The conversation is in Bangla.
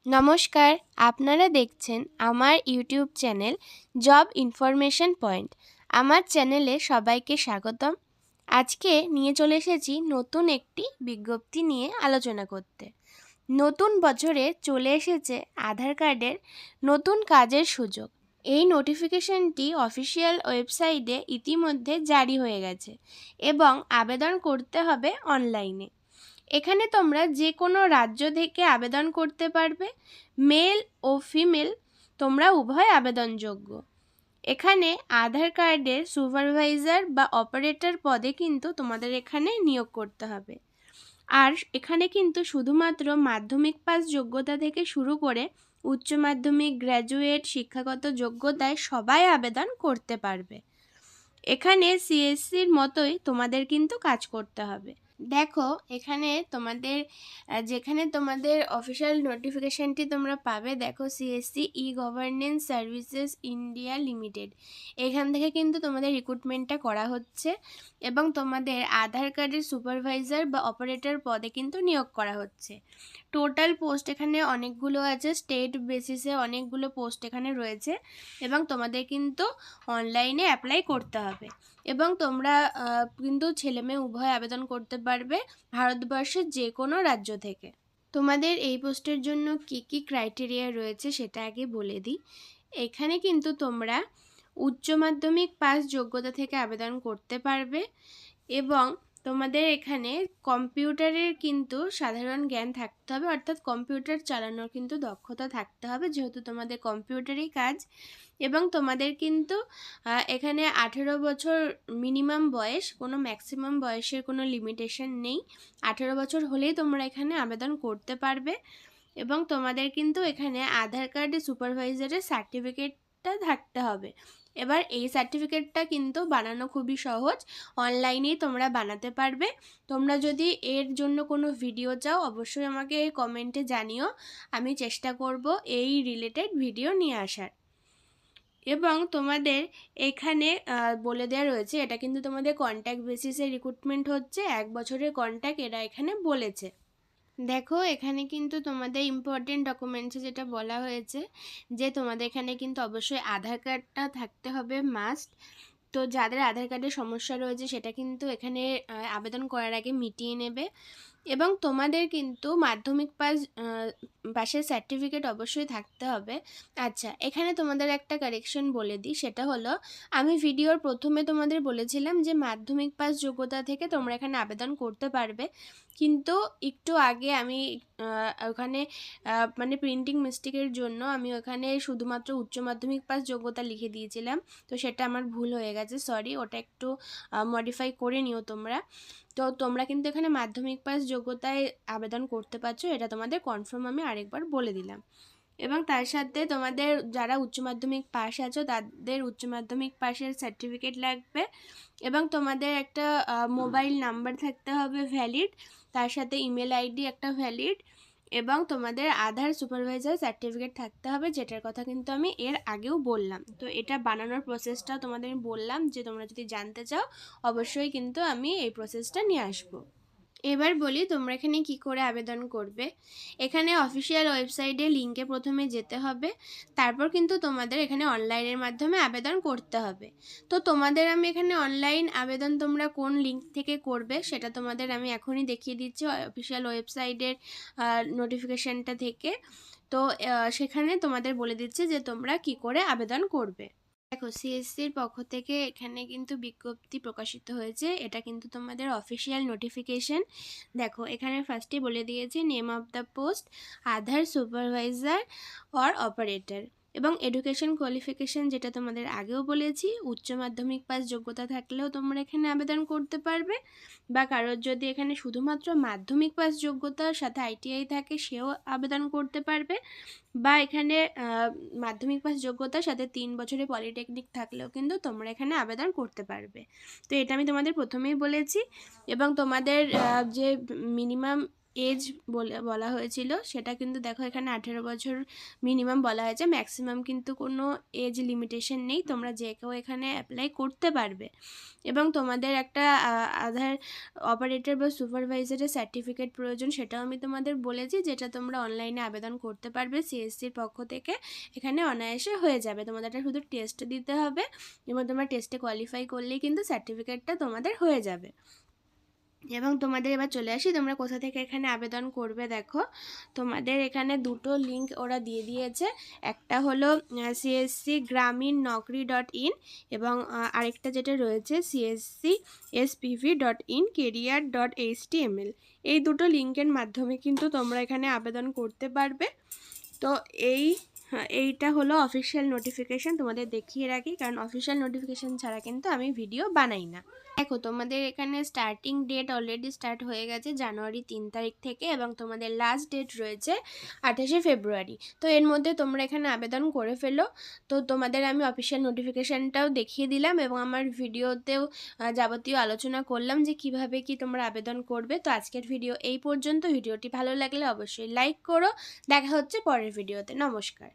নমস্কার, আপনারা দেখছেন আমার YouTube channel job information point. আমার চ্যানেলে সবাইকে স্বাগতম। আজকে নিয়ে চলে এসেছি নতুন একটি বিজ্ঞপ্তি নিয়ে আলোচনা করতে। নতুন বছরে চলে এসেছে আধার কার্ডের নতুন কাজের সুযোগ। এই নোটিফিকেশনটি অফিসিয়াল ওয়েবসাইটে ইতিমধ্যে জারি হয়ে গেছে এবং আবেদন করতে হবে অনলাইনে। এখানে তোমরা যে কোনো রাজ্য থেকে আবেদন করতে পারবে। মেল ও ফিমেল তোমরা উভয় আবেদনযোগ্য। এখানে আধার কার্ডের সুপারভাইজার বা অপারেটর পদে কিন্তু তোমাদের এখানে নিয়োগ করতে হবে। আর এখানে কিন্তু শুধুমাত্র মাধ্যমিক পাস যোগ্যতা থেকে শুরু করে উচ্চ মাধ্যমিক, গ্র্যাজুয়েট শিক্ষাগত যোগ্যতায় সবাই আবেদন করতে পারবে। এখানে সিএসসির মতোই তোমাদের কিন্তু কাজ করতে হবে। দেখো, এখানে তোমাদের যেখানে তোমাদের অফিসিয়াল নোটিফিকেশানটি তোমরা পাবে, দেখো সিএসসি ই গভর্নেন্স সার্ভিসেস ইন্ডিয়া লিমিটেড, এখান থেকে কিন্তু তোমাদের রিক্রুটমেন্টটা করা হচ্ছে এবং তোমাদের আধার কার্ডের সুপারভাইজার বা অপারেটর পদে কিন্তু নিয়োগ করা হচ্ছে। টোটাল পোস্ট এখানে অনেকগুলো আছে, স্টেট বেসিসে অনেকগুলো পোস্ট এখানে রয়েছে এবং তোমাদের কিন্তু অনলাইনে অ্যাপ্লাই করতে হবে এবং তোমরা কিন্তু ছেলে মেয়ে উভয় আবেদন করতে পারবে ভারতবর্ষের যে কোনো রাজ্য থেকে। তোমাদের এই পোস্টের জন্য কি কি ক্রাইটেরিয়া রয়েছে সেটা আগে বলে দিই। এখানে কিন্তু তোমরা উচ্চ মাধ্যমিক পাস যোগ্যতা থেকে আবেদন করতে পারবে এবং তোমাদের এখানে কম্পিউটারের কিন্তু সাধারণ জ্ঞান থাকতে হবে, অর্থাৎ কম্পিউটার চালানোর কিন্তু দক্ষতা থাকতে হবে, যেহেতু তোমাদের কম্পিউটারই কাজ। এবং তোমাদের কিন্তু এখানে 18 বছর মিনিমাম বয়স, কোনো ম্যাক্সিমাম বয়সের কোনো লিমিটেশন নেই। 18 বছর হলেই তোমরা এখানে আবেদন করতে পারবে এবং তোমাদের কিন্তু এখানে আধার কার্ডে সুপারভাইজারের সার্টিফিকেটটা থাকতে হবে। এবার এই সার্টিফিকেটটা কিন্তু বানানো খুবই সহজ, অনলাইনেই তোমরা বানাতে পারবে। তোমরা যদি এর জন্য কোনো ভিডিও চাও অবশ্যই আমাকে কমেন্টে জানিও, আমি চেষ্টা করব এই রিলেটেড ভিডিও নিয়ে আসার। এবং তোমাদের এখানে বলে দেওয়া রয়েছে, এটা কিন্তু তোমাদের কন্ট্যাক্ট বেসিসে রিক্রুটমেন্ট হচ্ছে, 1 বছরের কন্ট্যাক্ট এরা এখানে বলেছে। দেখো, এখানে কিন্তু তোমাদের ইম্পর্টেন্ট ডকুমেন্টসে যেটা বলা হয়েছে যে তোমাদের এখানে কিন্তু অবশ্যই আধার কার্ডটা থাকতে হবে মাস্ট। তো যাদের আধার কার্ডের সমস্যা রয়েছে সেটা কিন্তু এখানে আবেদন করার আগে মিটিয়ে নেবে এবং তোমাদের কিন্তু মাধ্যমিক পাশের সার্টিফিকেট অবশ্যই থাকতে হবে। আচ্ছা, এখানে তোমাদের একটা কারেকশন বলে দিই, সেটা হলো আমি ভিডিওর প্রথমে তোমাদের বলেছিলাম যে মাধ্যমিক পাস যোগ্যতা থেকে তোমরা এখানে আবেদন করতে পারবে, কিন্তু একটু আগে আমি ওখানে মানে প্রিন্টিং মিস্টেকের জন্য আমি ওখানে শুধুমাত্র উচ্চ মাধ্যমিক পাস যোগ্যতা লিখে দিয়েছিলাম, তো সেটা আমার ভুল হয়ে গেছে, সরি, ওটা একটু মডিফাই করে নিও তোমরা। তো তোমরা কিন্তু এখানে মাধ্যমিক পাস যোগ্যতায় আবেদন করতে পারছো, এটা তোমাদের কনফার্ম আমি আরেকবার বলে দিলাম। এবং তার সাথে তোমাদের যারা উচ্চ মাধ্যমিক পাস আছো তাদের উচ্চ মাধ্যমিক পাসের সার্টিফিকেট লাগবে এবং তোমাদের একটা মোবাইল নাম্বার থাকতে হবে ভ্যালিড, তার সাথে ইমেল আইডি একটা ভ্যালিড এবং তোমাদের আধার সুপারভাইজার সার্টিফিকেট থাকতে হবে, যেটার কথা কিন্তু আমি এর আগেও বললাম। তো এটা বানানোর প্রসেসটা তোমাদের আমি বললাম, যে তোমরা যদি জানতে চাও অবশ্যই কিন্তু আমি এই প্রসেসটা নিয়ে আসবো। এবার বলি তোমরা এখানে কি করে আবেদন করবে। এখানে অফিসিয়াল ওয়েবসাইটে লিঙ্কে প্রথমে যেতে হবে, তারপর কিন্তু তোমাদের এখানে অনলাইনের মাধ্যমে আবেদন করতে হবে। তো তোমাদের আমি এখানে অনলাইন আবেদন তোমরা কোন লিঙ্ক থেকে করবে সেটা তোমাদের আমি এখনই দেখিয়ে দিচ্ছি অফিসিয়াল ওয়েবসাইটের নোটিফিকেশানটা থেকে। তো সেখানে তোমাদের বলে দিচ্ছে যে তোমরা কি করে আবেদন করবে। দেখো, সিএসসির পক্ষ থেকে এখানে কিন্তু বিজ্ঞপ্তি প্রকাশিত হয়েছে, এটা কিন্তু তোমাদের অফিসিয়াল নোটিফিকেশন। দেখো, এখানে ফার্স্টে বলে দিয়েছে name of the post Aadhaar supervisor or operator এবং এডুকেশন কোয়ালিফিকেশন, যেটা তোমাদের আগেও বলেছি, উচ্চ মাধ্যমিক পাস যোগ্যতা থাকলেও তোমরা এখানে আবেদন করতে পারবে, বা কারোর যদি এখানে শুধুমাত্র মাধ্যমিক পাস যোগ্যতার সাথে আইটিআই থাকে সেও আবেদন করতে পারবে, বা এখানে মাধ্যমিক পাস যোগ্যতার সাথে 3 বছরের পলিটেকনিক থাকলেও কিন্তু তোমরা এখানে আবেদন করতে পারবে। তো এটা আমি তোমাদের প্রথমেই বলেছি। এবং তোমাদের যে মিনিমাম এজ বলা হয়েছিল, সেটা কিন্তু দেখো এখানে 18 বছর মিনিমাম বলা হয়েছে, ম্যাক্সিমাম কিন্তু কোনো এজ লিমিটেশন নেই, তোমরা যে কেউ এখানে অ্যাপ্লাই করতে পারবে। এবং তোমাদের একটা আধার অপারেটর বা সুপারভাইজারের সার্টিফিকেট প্রয়োজন, সেটাও আমি তোমাদের বলেছি, যেটা তোমরা অনলাইনে আবেদন করতে পারবে সিএসসির পক্ষ থেকে। এখানে অনায়াসে হয়ে যাবে, তোমাদের একটা শুধু টেস্ট দিতে হবে এবং তোমরা টেস্টে কোয়ালিফাই করলেই কিন্তু সার্টিফিকেটটা তোমাদের হয়ে যাবে। এবং তোমাদের এবার চলে আসি তোমরা কোথা থেকে এখানে আবেদন করবে। দেখো তোমাদের এখানে দুটো লিঙ্ক ওরা দিয়ে দিয়েছে, একটা হলো সিএসসি গ্রামীণ নকরি .in এবং আরেকটা যেটা রয়েছে সিএসসি spv.in career.html। এই দুটো লিঙ্কের মাধ্যমে কিন্তু তোমরা এখানে আবেদন করতে পারবে। তো এইটা হলো অফিসিয়াল নোটিফিকেশান, তোমাদের দেখিয়ে রাখি, কারণ অফিসিয়াল নোটিফিকেশান ছাড়া কিন্তু আমি ভিডিও বানাই না। দেখো তোমাদের এখানে স্টার্টিং ডেট অলরেডি স্টার্ট হয়ে গেছে জানুয়ারি 3 তারিখ থেকে, এবং তোমাদের লাস্ট ডেট রয়েছে 28শে ফেব্রুয়ারি। তো এর মধ্যে তোমরা এখানে আবেদন করে ফেলো। তো তোমাদের আমি অফিসিয়াল নোটিফিকেশানটাও দেখিয়ে দিলাম এবং আমার ভিডিওতেও যাবতীয় আলোচনা করলাম যে কিভাবে কি তোমরা আবেদন করবে। তো আজকের ভিডিও এই পর্যন্ত। ভিডিওটি ভালো লাগলে অবশ্যই লাইক করো। দেখা হচ্ছে পরের ভিডিওতে। নমস্কার।